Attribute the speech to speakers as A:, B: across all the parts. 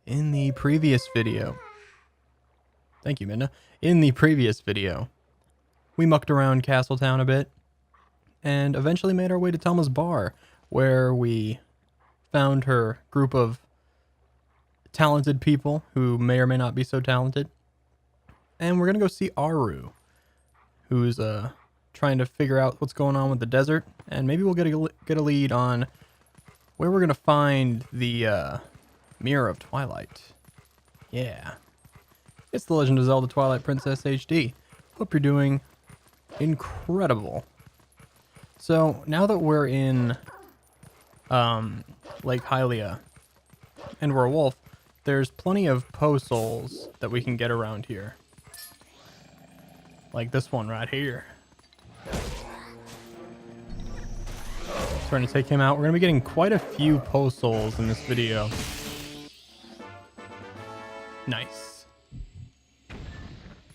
A: In the previous video, thank you, Midna. In the previous video, we mucked around Castletown a bit and eventually made our way to Telma's bar, where we found her group of talented people who may or may not be so talented. And we're going to go see Auru, who's trying to figure out what's going on with the desert, and maybe we'll get a lead on where we're going to find the Mirror of Twilight. Yeah. It's The Legend of Zelda Twilight Princess HD. Hope you're doing incredible. So, now that we're in Lake Hylia and we're a wolf, there's plenty of souls that we can get around here. Like this one right here. Trying to take him out. We're going to be getting quite a few souls in this video. Nice.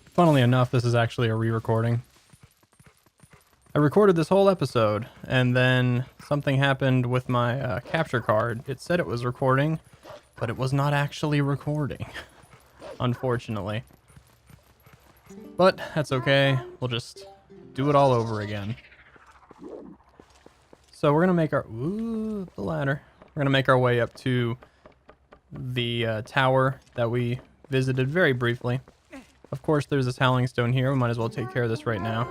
A: Funnily enough, this is actually a re-recording. I recorded this whole episode, and then something happened with my capture card. It said it was recording, but it was not actually recording, unfortunately. But that's okay. We'll just do it all over again. So we're gonna make our the ladder. We're gonna make our way up to the tower that we visited very briefly. Of course, there's this howling stone here. We might as well take care of this right now.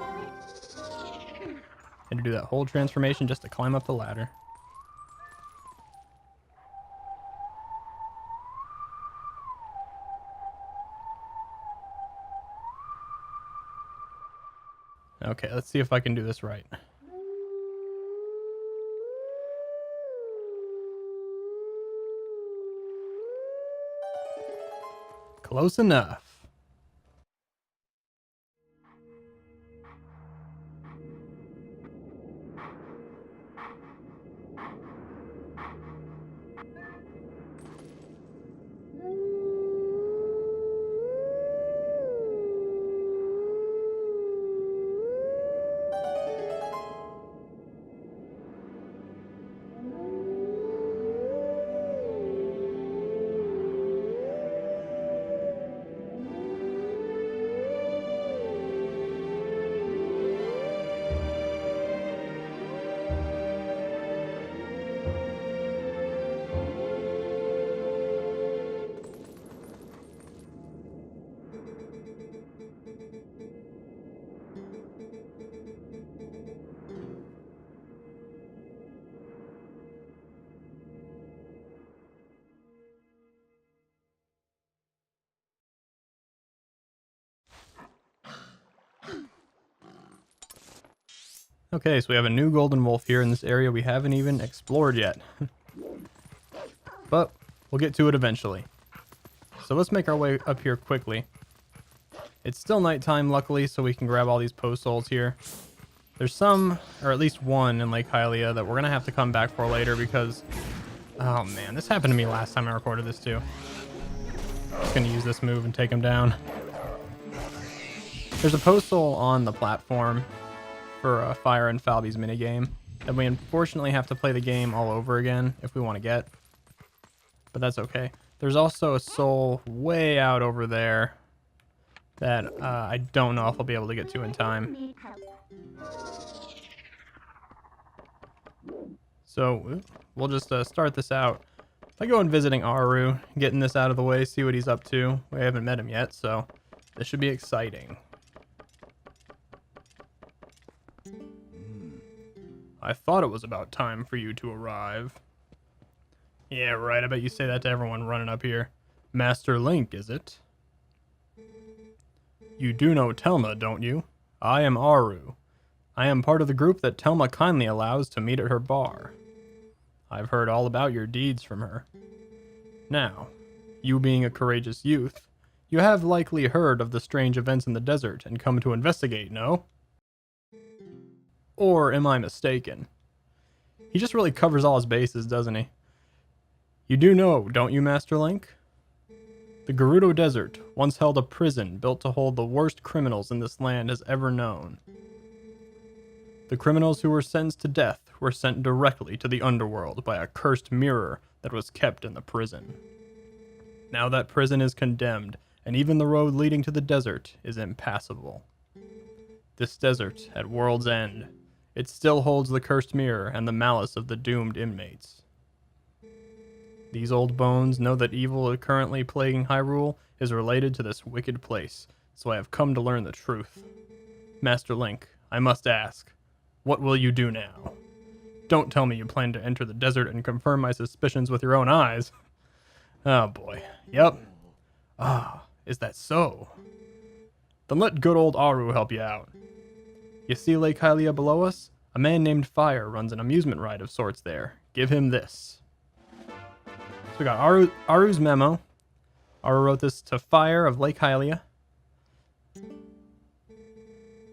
A: And to do that whole transformation just to climb up the ladder. Okay, let's see if I can do this right. Close enough. Okay, so we have a new golden wolf here in this area we haven't even explored yet. But we'll get to it eventually. So let's make our way up here quickly. It's still nighttime, luckily, so we can grab all these souls here. There's some, or at least one in Lake Hylia that we're going to have to come back for later because... Oh man, this happened to me last time I recorded this too. I'm just going to use this move and take him down. There's a soul on the platform for Fire and Falby's minigame that we unfortunately have to play the game all over again if we want to get. But that's okay. There's also a soul way out over there that I don't know if I'll be able to get to in time. So we'll just start this out by going visiting Auru, getting this out of the way, see what he's up to. We haven't met him yet, so this should be exciting. I thought it was about time for you to arrive. Yeah, right. I bet you say that to everyone running up here. Master Link, is it? You do know Telma, don't you? I am Auru. I am part of the group that Telma kindly allows to meet at her bar. I've heard all about your deeds from her. Now, you being a courageous youth, you have likely heard of the strange events in the desert and come to investigate, no? Or am I mistaken? He just really covers all his bases, doesn't he? You do know, don't you, Master Link? The Gerudo Desert once held a prison built to hold the worst criminals in this land has ever known. The criminals who were sentenced to death were sent directly to the underworld by a cursed mirror that was kept in the prison. Now that prison is condemned, and even the road leading to the desert is impassable. This desert, at world's end, it still holds the cursed mirror and the malice of the doomed inmates. These old bones know that evil currently plaguing Hyrule is related to this wicked place, so I have come to learn the truth. Master Link, I must ask, what will you do now? Don't tell me you plan to enter the desert and confirm my suspicions with your own eyes. Oh boy. Yep. Ah, is that so? Then let good old Auru help you out. You see Lake Hylia below us? A man named Fire runs an amusement ride of sorts there. Give him this. So we got Auru's memo. Auru wrote this to Fire of Lake Hylia.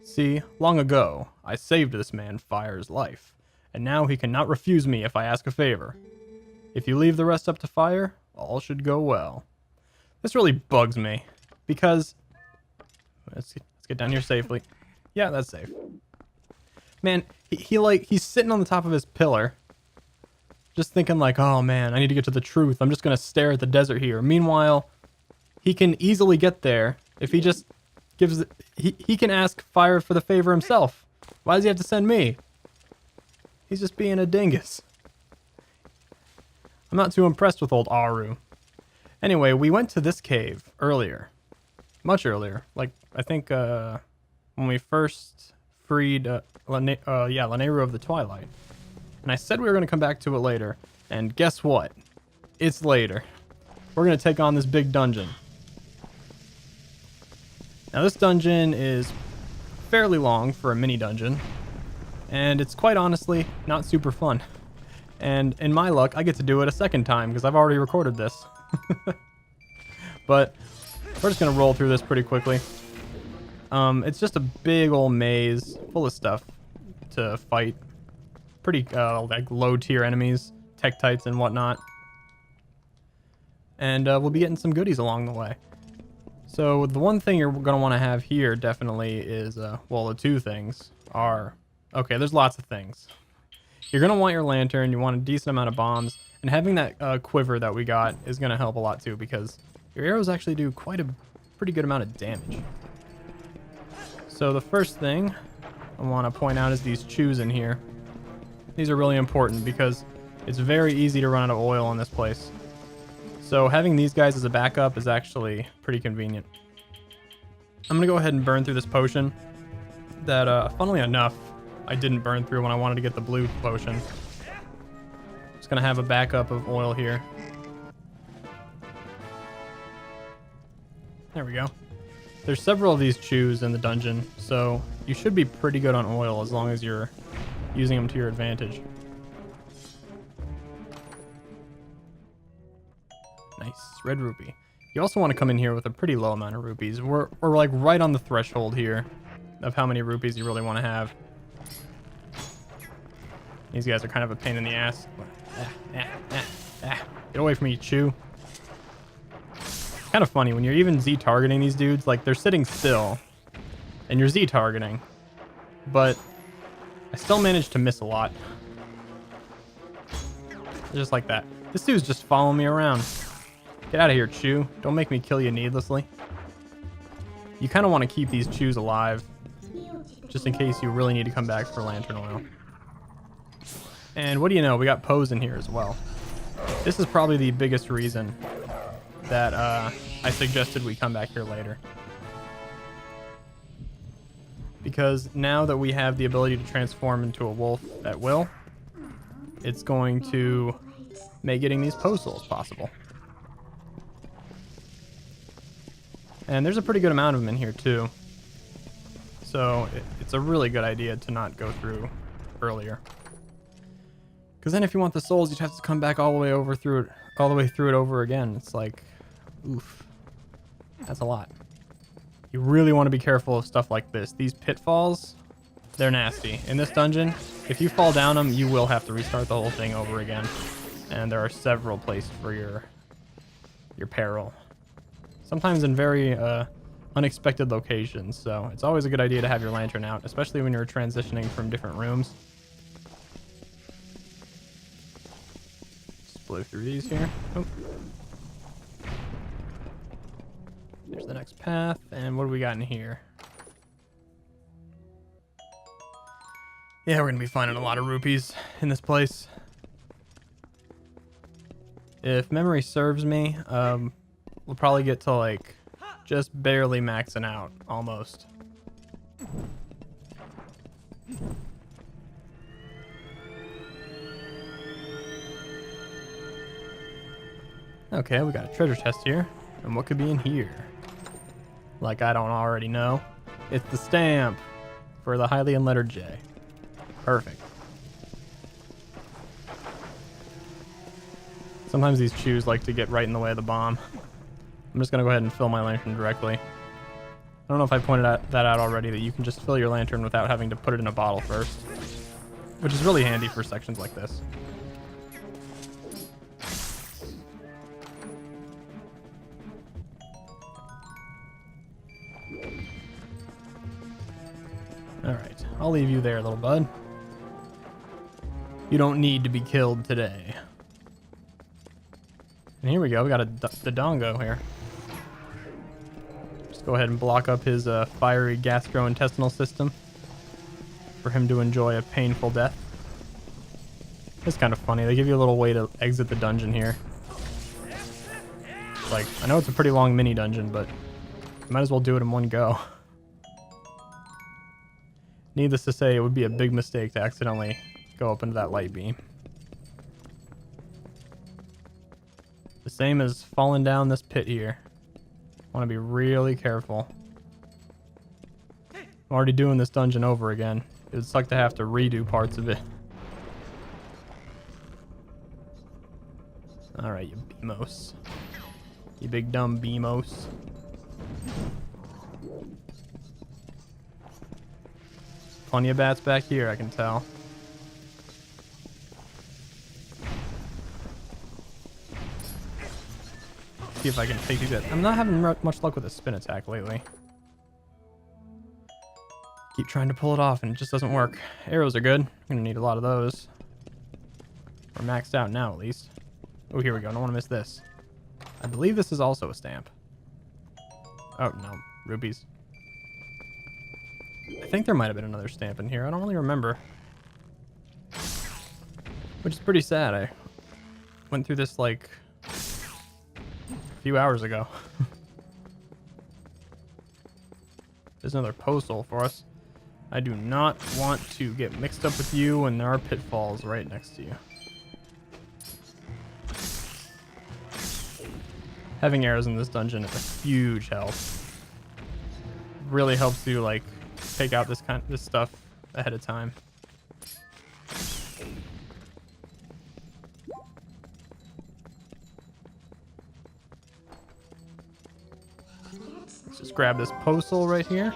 A: See, long ago, I saved this man Fire's life, and now he cannot refuse me if I ask a favor. If you leave the rest up to Fire, all should go well. This really bugs me, because... Let's get down here safely. Yeah, that's safe. Man, he's sitting on the top of his pillar, just thinking like, oh man, I need to get to the truth. I'm just gonna stare at the desert here. Meanwhile, he can easily get there if he just gives... He can ask Fire for the favor himself. Why does he have to send me? He's just being a dingus. I'm not too impressed with old Auru. Anyway, we went to this cave earlier. Much earlier. Like, I think, when we first freed, Lanayru of the Twilight. And I said we were going to come back to it later. And guess what? It's later. We're going to take on this big dungeon. Now, this dungeon is fairly long for a mini dungeon. And it's quite honestly not super fun. And in my luck, I get to do it a second time because I've already recorded this. But we're just going to roll through this pretty quickly. It's just a big old maze full of stuff to fight. Pretty like low tier enemies, Tektites and whatnot. And we'll be getting some goodies along the way. So the one thing you're going to want to have here definitely is, well, the two things are... Okay, there's lots of things. You're going to want your lantern, you want a decent amount of bombs, and having that quiver that we got is going to help a lot too, because your arrows actually do quite a pretty good amount of damage. So the first thing I want to point out is these chews in here. These are really important because it's very easy to run out of oil in this place. So having these guys as a backup is actually pretty convenient. I'm going to go ahead and burn through this potion that, funnily enough, I didn't burn through when I wanted to get the blue potion. Just going to have a backup of oil here. There we go. There's several of these chews in the dungeon, so you should be pretty good on oil as long as you're using them to your advantage. Nice, red rupee. You also want to come in here with a pretty low amount of rupees. We're like right on the threshold here of how many rupees you really want to have. These guys are kind of a pain in the ass. Get away from me, chew. Kind of funny when you're even Z-targeting these dudes, like they're sitting still and you're Z-targeting, but I still managed to miss a lot. Just like that. This dude's just following me around. Get out of here, chew. Don't make me kill you needlessly. You kind of want to keep these chews alive just in case you really need to come back for lantern oil. And what do you know, we got Pose in here as well. This is probably the biggest reason that I suggested we come back here later. Because now that we have the ability to transform into a wolf at will, it's going to make getting these Pose souls possible. And there's a pretty good amount of them in here too. So it's a really good idea to not go through earlier. Because then if you want the souls, you'd have to come back all the way through it over again. It's like, oof, that's a lot. You really want to be careful of stuff like this. These pitfalls, they're nasty. In this dungeon, if you fall down them, you will have to restart the whole thing over again. And there are several places for your peril. Sometimes in very unexpected locations. So it's always a good idea to have your lantern out, especially when you're transitioning from different rooms. Just blow through these here. Oh. the next path. And what do we got in here? Yeah, we're gonna be finding a lot of rupees in this place. If memory serves me, we'll probably get to like just barely maxing out, almost. Okay, we got a treasure chest here. And what could be in here? Like I don't already know. It's the stamp for the Hylian letter J. Perfect. Sometimes these chews like to get right in the way of the bomb. I'm just going to go ahead and fill my lantern directly. I don't know if I pointed that out already, that you can just fill your lantern without having to put it in a bottle first. Which is really handy for sections like this. Alright, I'll leave you there, little bud. You don't need to be killed today. And here we go, we got the Dongo here. Just go ahead and block up his fiery gastrointestinal system for him to enjoy a painful death. It's kind of funny, they give you a little way to exit the dungeon here. Like, I know it's a pretty long mini dungeon, but you might as well do it in one go. Needless to say, it would be a big mistake to accidentally go up into that light beam. The same as falling down this pit here. Want to be really careful. I'm already doing this dungeon over again. It would suck to have to redo parts of it. Alright, you Beamos. You big dumb Beamos. Plenty of bats back here, I can tell. See if I can take these. I'm not having much luck with a spin attack lately. Keep trying to pull it off and it just doesn't work. Arrows are good. I'm gonna need a lot of those. We're maxed out now, at least. Oh, here we go. I don't want to miss this. I believe this is also a stamp. Oh, no. Rupees. I think there might have been another stamp in here. I don't really remember. Which is pretty sad. I went through this like a few hours ago. There's another postal for us. I do not want to get mixed up with you when there are pitfalls right next to you. Having arrows in this dungeon is a huge help. Really helps you like take out this stuff ahead of time. Let's just grab this postal right here.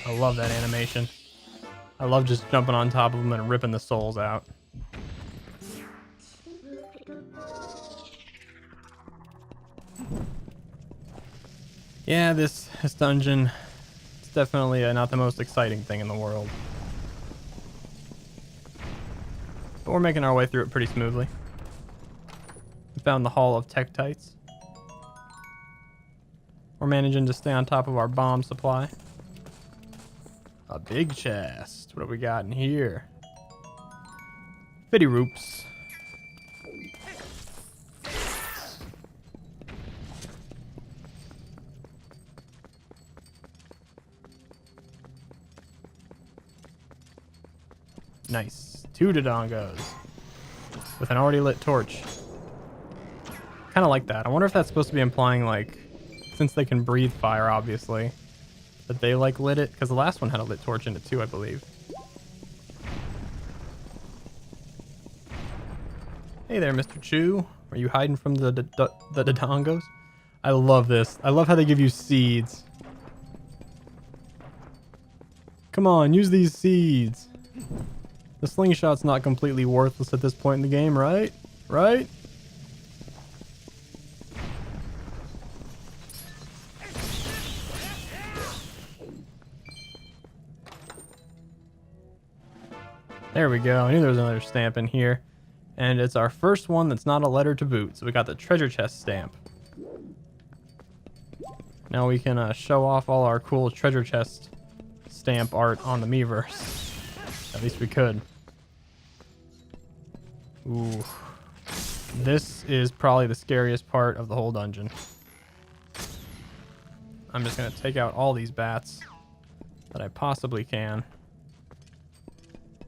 A: I love that animation. I love just jumping on top of them and ripping the souls out. Yeah, this dungeon is definitely not the most exciting thing in the world. But we're making our way through it pretty smoothly. We found the Hall of Tektites. We're managing to stay on top of our bomb supply. A big chest. What do we got in here? 50 roops. Nice. 2 Dodongos with an already lit torch. Kind of like that. I wonder if that's supposed to be implying, like, since they can breathe fire, obviously, that they, like, lit it. Because the last one had a lit torch in it, too, I believe. Hey there, Mr. Chew. Are you hiding from the Dodongos? I love this. I love how they give you seeds. Come on, use these seeds. The slingshot's not completely worthless at this point in the game, right? Right? There we go. I knew there was another stamp in here. And it's our first one that's not a letter to boot. So we got the treasure chest stamp. Now we can show off all our cool treasure chest stamp art on the Miiverse. At least we could. Ooh. This is probably the scariest part of the whole dungeon. I'm just going to take out all these bats that I possibly can.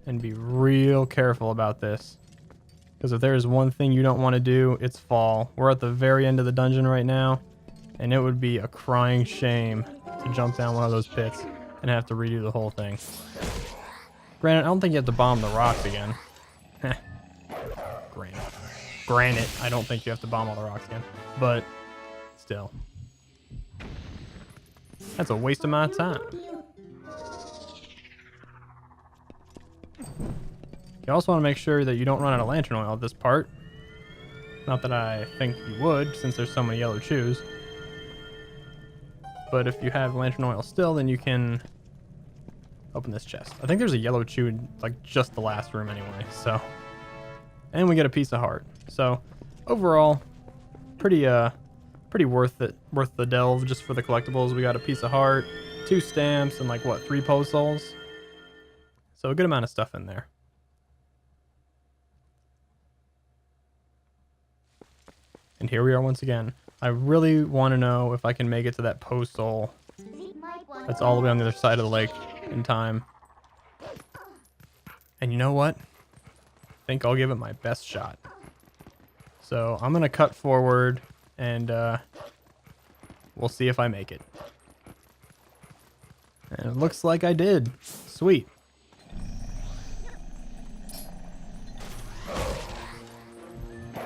A: And be real careful about this. Because if there's one thing you don't want to do, it's fall. We're at the very end of the dungeon right now. And it would be a crying shame to jump down one of those pits and have to redo the whole thing. Granted, I don't think you have to bomb the rocks again. Granted, I don't think you have to bomb all the rocks again. But, still. That's a waste of my time. You also want to make sure that you don't run out of lantern oil at this part. Not that I think you would, since there's so many yellow chews. But if you have lantern oil still, then you can open this chest. I think there's a yellow chew in like just the last room anyway, so. And we get a piece of heart. So overall, pretty worth it, worth the delve just for the collectibles. We got a piece of heart, 2 stamps, and like what, 3 post souls. So a good amount of stuff in there. And here we are once again. I really want to know if I can make it to that post soul that's all the way on the other side of the lake in time. And you know what? I think I'll give it my best shot. So I'm going to cut forward and we'll see if I make it. And it looks like I did. Sweet.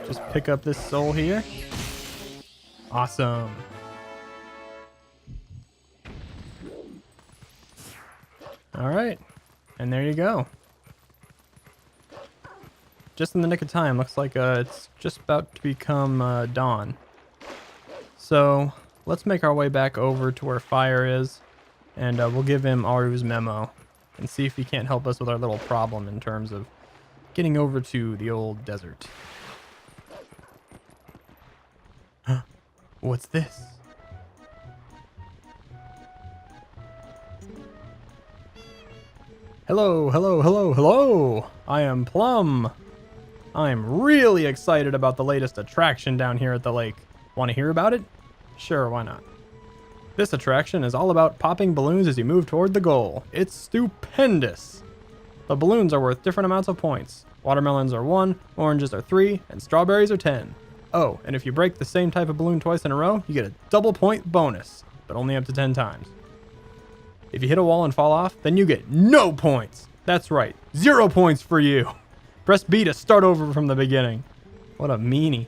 A: Just pick up this soul here. Awesome. All right. And there you go. Just in the nick of time. Looks like it's just about to become dawn. So let's make our way back over to where Fire is. And we'll give him Auru's memo. And see if he can't help us with our little problem in terms of getting over to the old desert. What's this? Hello, hello, hello, hello! I am Plum. I'm really excited about the latest attraction down here at the lake. Want to hear about it? Sure, why not? This attraction is all about popping balloons as you move toward the goal. It's stupendous! The balloons are worth different amounts of points. Watermelons are 1, oranges are 3, and strawberries are 10. Oh, and if you break the same type of balloon twice in a row, you get a double point bonus, but only up to 10 times. If you hit a wall and fall off, then you get no points. That's right, 0 points for you. Press B to start over from the beginning. What a meanie.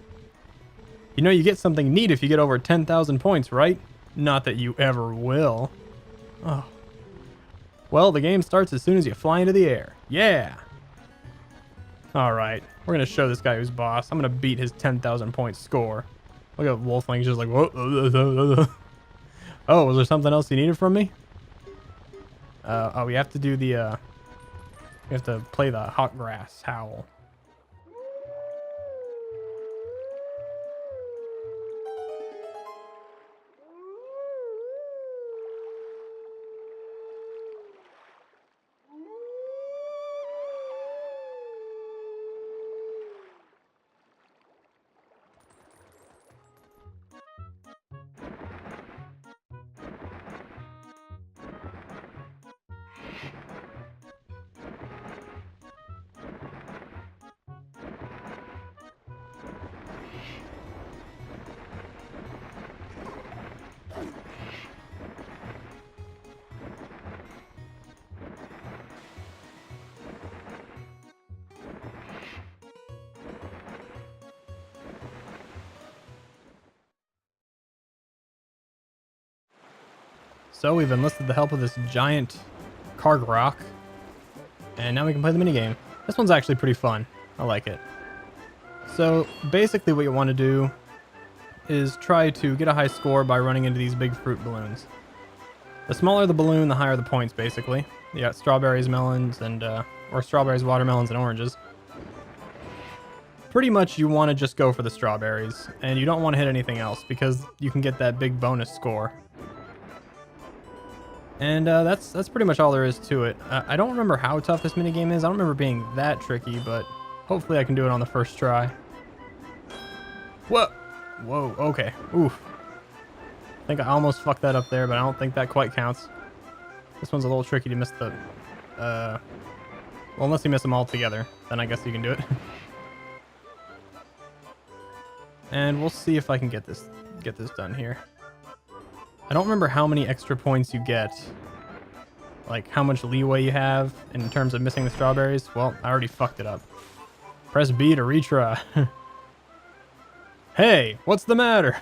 A: You know you get something neat if you get over 10,000 points, right? Not that you ever will. Oh. Well, the game starts as soon as you fly into the air. Yeah! Alright, we're going to show this guy who's boss. I'm going to beat his 10,000 point score. Look at Wolfling's just like, whoa. Oh, was there something else you needed from me? Oh, we have to do the, we have to play the hot grass howl. So we've enlisted the help of this giant Kargrok, and now we can play the minigame. This one's actually pretty fun. I like it. So basically what you want to do is try to get a high score by running into these big fruit balloons. The smaller the balloon, the higher the points, basically. You got strawberries, melons, and or strawberries, watermelons, and oranges. pretty much you want to just go for the strawberries, and you don't want to hit anything else because you can get that big bonus score. And that's pretty much all there is to it. I don't remember how tough this minigame is. I don't remember being that tricky, but hopefully I can do it on the first try. Whoa! Whoa, okay. Oof. I think I almost fucked that up there, but I don't think that quite counts. This one's a little tricky to miss the... well, unless you miss them all together, then I guess you can do it. And we'll see if I can get this done here. I don't remember how many extra points you get. Like, how much leeway you have in terms of missing the strawberries. Well, I already fucked it up. Press B to retry. Hey, what's the matter?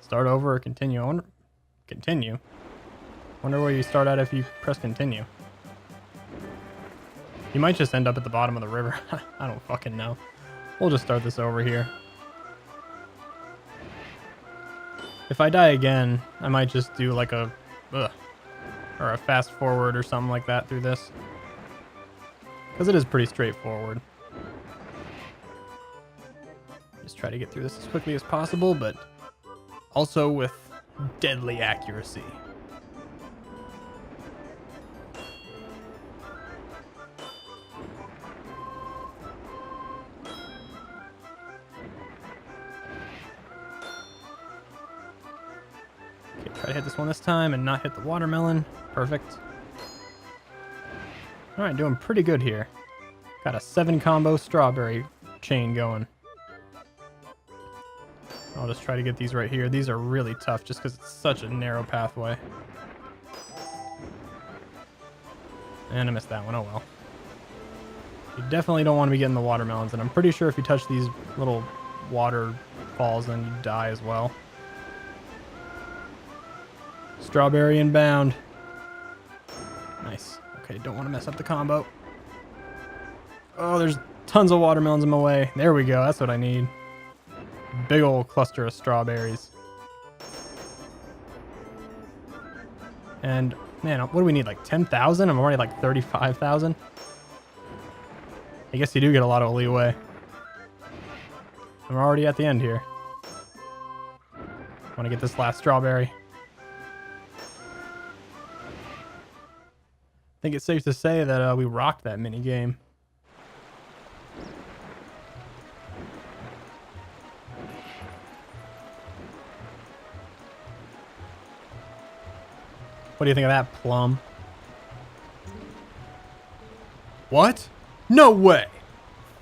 A: Start over or continue? Continue? Wonder where you start at if you press continue. You might just end up at the bottom of the river. I don't fucking know. We'll just start this over here. If I die again, I might just do like a... or a fast forward or something like that through this. Because it is pretty straightforward. Just try to get through this as quickly as possible, but also with deadly accuracy. Try to hit this one this time and not hit the watermelon. Perfect. Alright, doing pretty good here. Got a 7-combo strawberry chain going. I'll just try to get these right here. These are really tough just because it's such a narrow pathway. And I missed that one. Oh well. You definitely don't want to be getting the watermelons, and I'm pretty sure if you touch these little waterfalls, then you die as well. Strawberry inbound. Nice. Okay, don't want to mess up the combo. Oh, there's tons of watermelons in my way. There we go. That's what I need. Big old cluster of strawberries. And, man, what do we need? Like 10,000? I'm already like 35,000. I guess you do get a lot of leeway. I'm already at the end here. Want to get this last strawberry. I think it's safe to say that we rocked that mini game. What do you think of that, Plum? What? No way!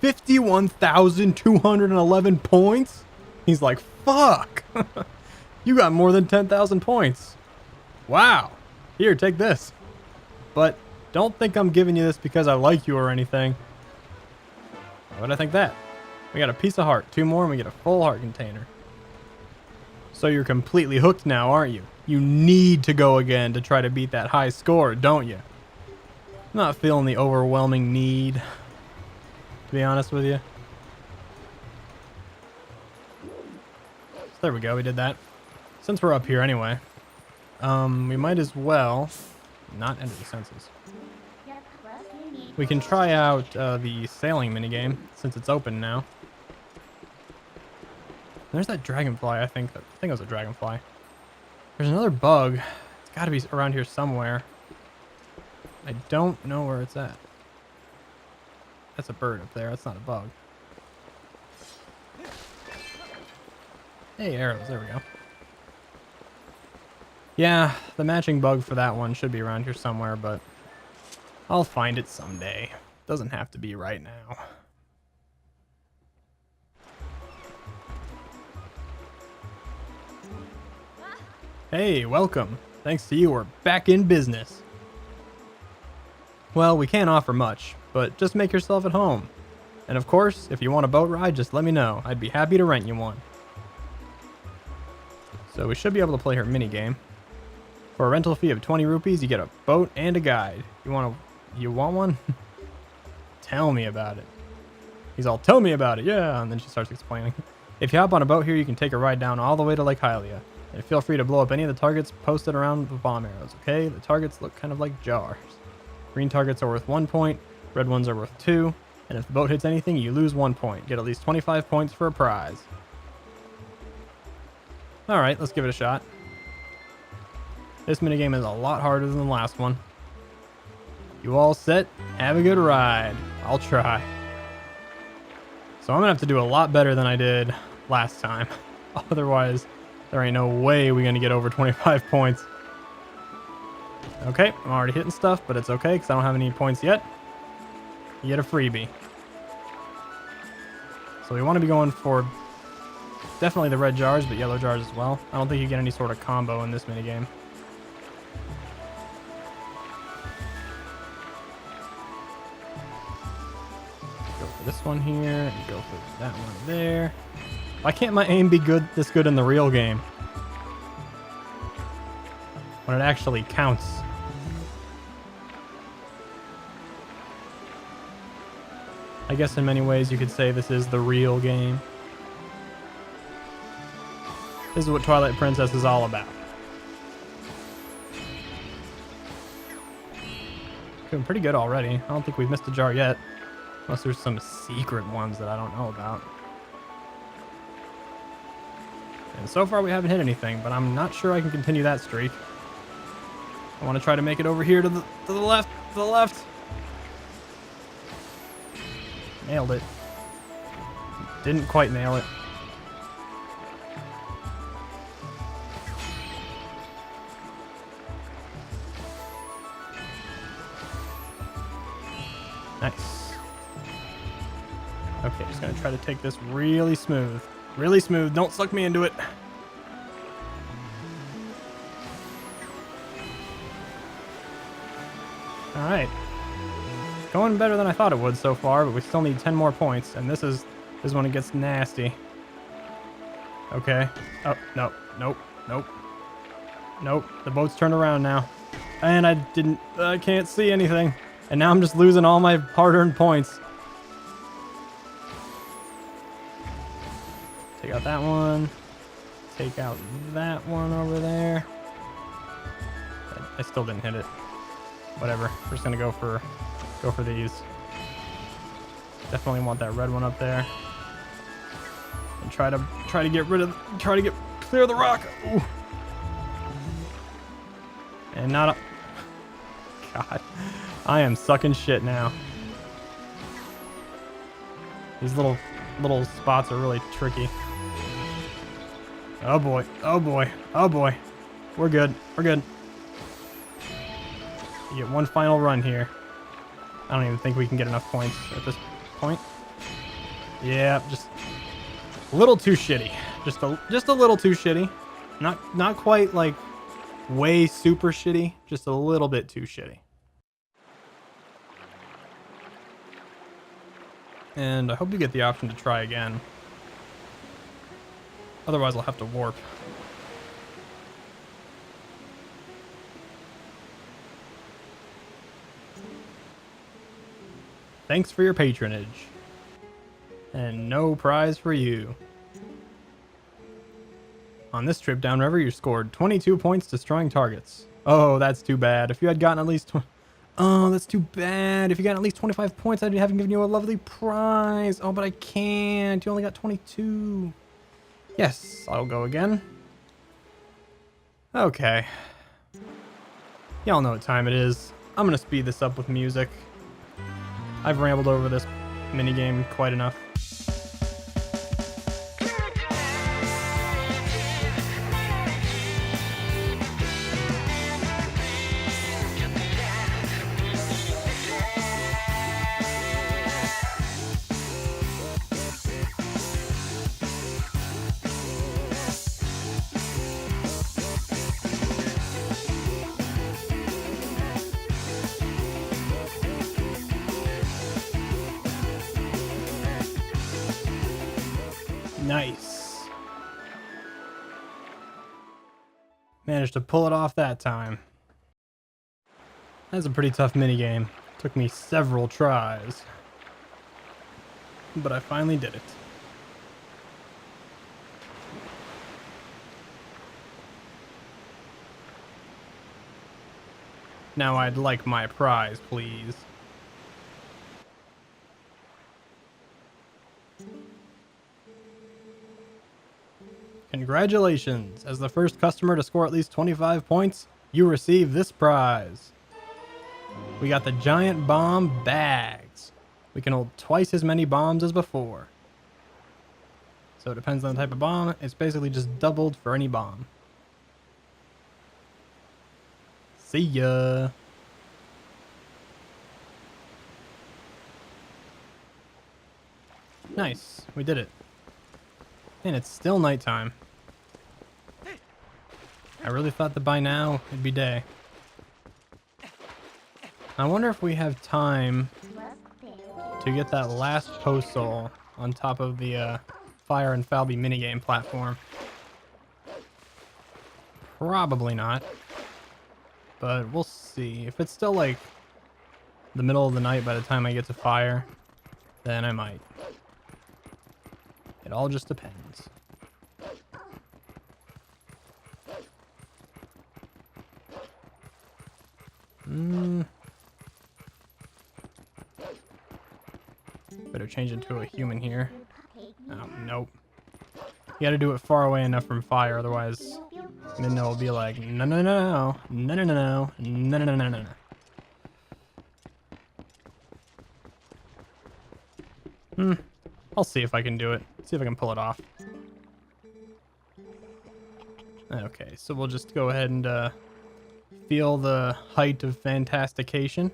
A: 51,211 points? He's like, fuck! You got more than 10,000 points. Wow. Here, take this. But don't think I'm giving you this because I like you or anything. Why would I think that? We got a piece of heart. 2 more and we get a full heart container. So you're completely hooked now, aren't you? You need to go again to try to beat that high score, don't you? I'm not feeling the overwhelming need, to be honest with you. So there we go, we did that. Since we're up here anyway, we might as well not enter the senses. We can try out the sailing minigame since it's open now. There's that dragonfly, I think it was a dragonfly. There's another bug. It's got to be around here somewhere. I don't know where it's at. That's a bird up there. That's not a bug. Hey, arrows. There we go. Yeah, the matching bug for that one should be around here somewhere, but I'll find it someday. Doesn't have to be right now. Hey, welcome. Thanks to you, we're back in business. Well, we can't offer much, but just make yourself at home. And of course, if you want a boat ride, just let me know. I'd be happy to rent you one. So we should be able to play her minigame. For a rental fee of 20 rupees, you get a boat and a guide. You want one? Tell me about it. He's all, tell me about it, yeah. And then she starts explaining. If you hop on a boat here, you can take a ride down all the way to Lake Hylia. And feel free to blow up any of the targets posted around with bomb arrows, okay? The targets look kind of like jars. Green targets are worth 1 point, red ones are worth 2. And if the boat hits anything, you lose 1 point. Get at least 25 points for a prize. Alright, let's give it a shot. This minigame is a lot harder than the last one. You all set? Have a good ride. I'll try. So I'm gonna have to do a lot better than I did last time. Otherwise, there ain't no way we're gonna get over 25 points. Okay, I'm already hitting stuff, but it's okay because I don't have any points yet. You get a freebie. So we want to be going for definitely the red jars, but yellow jars as well. I don't think you get any sort of combo in this minigame. Go for this one here, and go for that one there. Why can't my aim be this good in the real game? When it actually counts. I guess in many ways you could say this is the real game. This is what Twilight Princess is all about. Doing pretty good already. I don't think we've missed a jar yet. Unless there's some secret ones that I don't know about. And so far we haven't hit anything, but I'm not sure I can continue that streak. I want to try to make it over here to the left, to the left. Nailed it. Didn't quite nail it. Nice. Okay, just gonna try to take this really smooth. Really smooth. Don't suck me into it. Alright. Going better than I thought it would so far, but we still need 10 more points, and this is when it gets nasty. Okay. Oh, no. Nope. Nope. Nope. The boat's turned around now. And I can't see anything. And now I'm just losing all my hard-earned points. Take out that one. Take out that one over there. I still didn't hit it. Whatever. We're just gonna go for these. Definitely want that red one up there. And try to clear the rock. Ooh. And not a God. I am sucking shit now. These little spots are really tricky. Oh boy. Oh boy. Oh boy. We're good. We're good. You get one final run here. I don't even think we can get enough points at this point. Yeah, just a little too shitty. Just a little too shitty. Not quite like way super shitty. Just a little bit too shitty. And I hope you get the option to try again. Otherwise, I'll have to warp. Thanks for your patronage. And no prize for you. On this trip downriver, you scored 22 points destroying targets. Oh, that's too bad. If you had gotten at least... Oh, that's too bad. If you got at least 25 points, I'd have given you a lovely prize. Oh, but I can't. You only got 22. Yes, I'll go again. Okay. Y'all know what time it is. I'm going to speed this up with music. I've rambled over this minigame quite enough. Nice. Managed to pull it off that time. That's a pretty tough minigame. Took me several tries. But I finally did it. Now I'd like my prize, please. Congratulations! As the first customer to score at least 25 points, you receive this prize. We got the giant bomb bags. We can hold twice as many bombs as before. So it depends on the type of bomb. It's basically just doubled for any bomb. See ya. Nice. We did it. And it's still nighttime. I really thought that by now it'd be day. I wonder if we have time to get that last post soul on top of the Fire and Falby minigame platform. Probably not. But we'll see. If it's still like the middle of the night by the time I get to Fire, then I might. It all just depends. Better change into a human here. Oh, nope. You gotta do it far away enough from fire, otherwise Minna will be like, no, no, no, no, no, no, no, no, no, no, no, no, no. I'll see if I can do it. See if I can pull it off. Okay, so we'll just go ahead and feel the height of fantastication.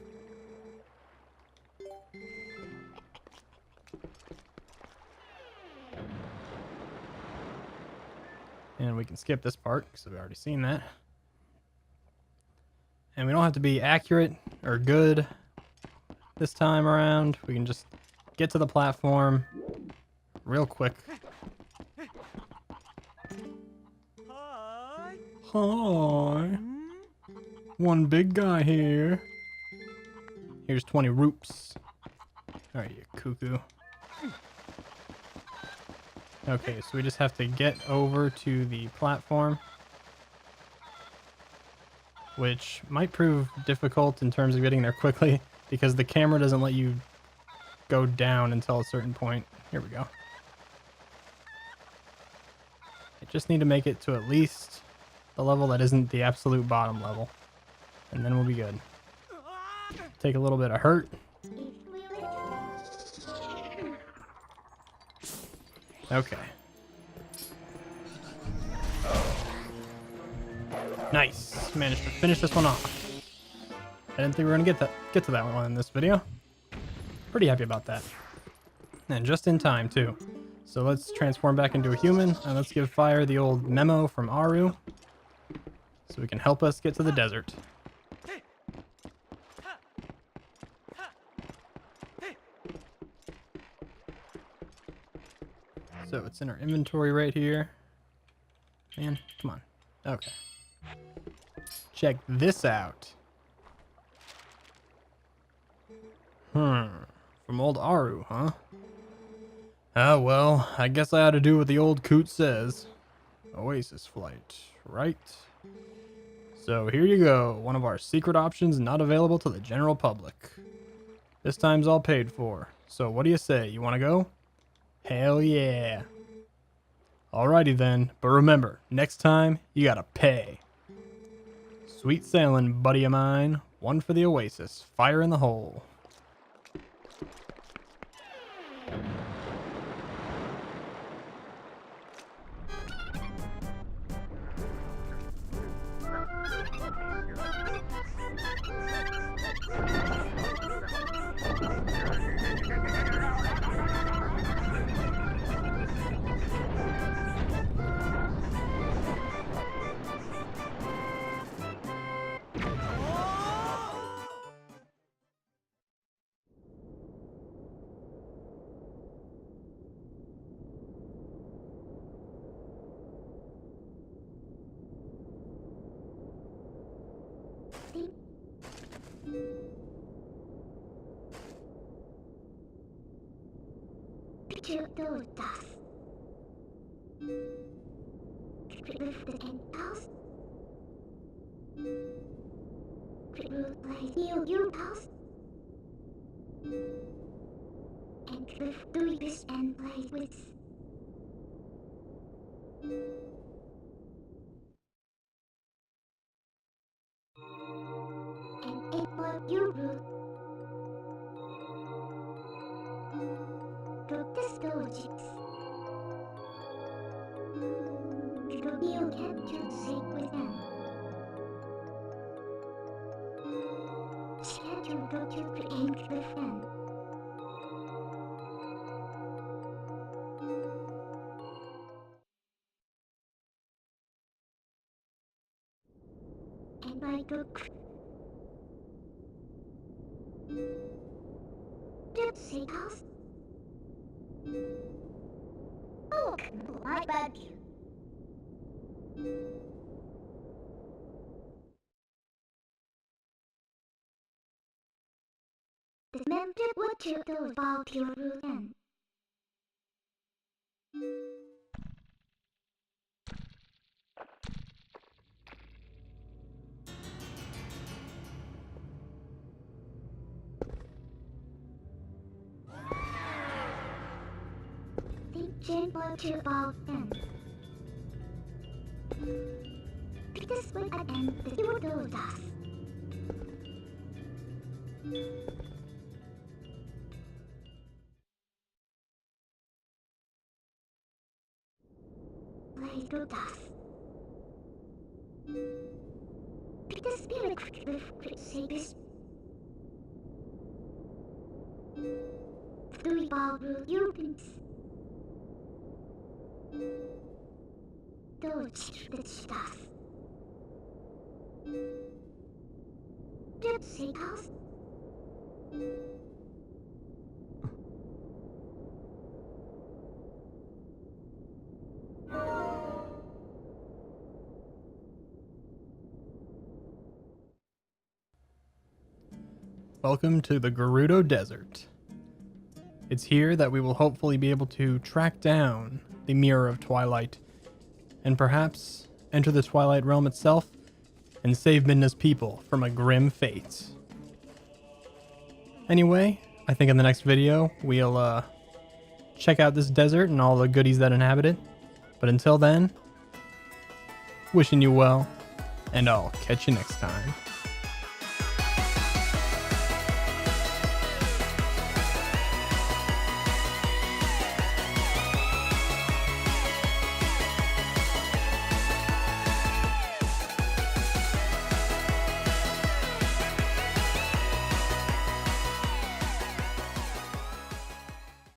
A: And we can skip this part because we've already seen that. And we don't have to be accurate or good this time around. We can just get to the platform real quick. Hi. Hi. One big guy here. Here's 20 roops. Alright, you cuckoo. Okay, so we just have to get over to the platform, which might prove difficult in terms of getting there quickly because the camera doesn't let you go down until a certain point. Here we go. I just need to make it to at least the level that isn't the absolute bottom level, and then we'll be good. Take a little bit of hurt. Okay. Nice. Managed to finish this one off. I didn't think we were gonna get to that one in this video. Pretty happy about that. And just in time too. So let's transform back into a human and let's give Fire the old memo from Auru so we can help us get to the desert. So it's in our inventory right here. Man, come on. Okay. Check this out. From old Auru, huh? Ah, well, I guess I ought to do what the old coot says. Oasis flight, right? So here you go. One of our secret options not available to the general public. This time's all paid for. So what do you say? You want to go? Hell yeah. Alrighty then, but remember, next time, you gotta pay. Sweet sailing, buddy of mine. One for the Oasis. Fire in the hole.
B: Gerudo Desert. With the penthouse. Gerudo Desert. and cliff doibis and play with. And April Auru. Protestologics. Rodeo captured safe with them. She had to go to create the fan. And I took Did say us? Oh, my bad. Remember what you told about your then. Think what you about them. Because when I end the Gerudo Desert. Play to dust. Because spirit cliff crusaders. Three Auru Europeans. Those the stuff. Did say us?
A: Welcome to the Gerudo Desert. It's here that we will hopefully be able to track down the Mirror of Twilight and perhaps enter the Twilight realm itself and save Midna's people from a grim fate. Anyway, I think in the next video we'll check out this desert and all the goodies that inhabit it. But until then, wishing you well, and I'll catch you next time.